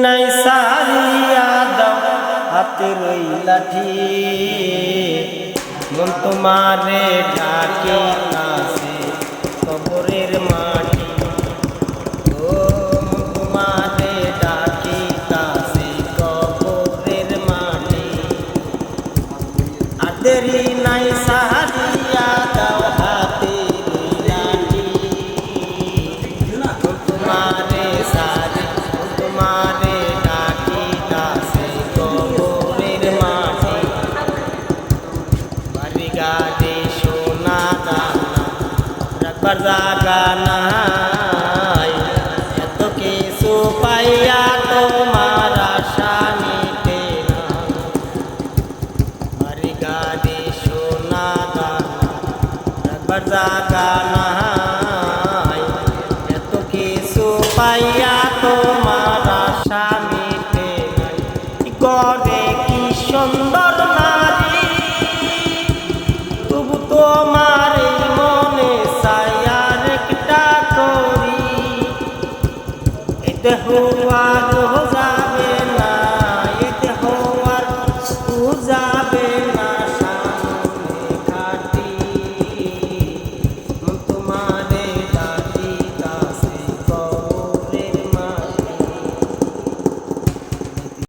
নাই সারিয়া দাও হাতের ওই লাঠি, মন তোমারে ডাকে কাছে কবরের মাটি। ও মন তোমারে ডাকে কাছে কবরের মাটি। আর দেরি নাই সারিয়া দাও হাতের ওই লাঠি, মন তোমারে সারি মন তোমারে ডাকে কাছে কবরের মাটি। বাড়ি গাড়ি সোনা দানা রাখবার জাগা নাই, এত কিছু পাইয়া তোমার আশা মিটে না। বাড়ি গাড়ি সোনা দানা রাখবার জাগা নাই, এত কিছু পাইয়া তোমার আশা মিটে নাই। গড়ে কি সুন্দর নারী, তবু তোমার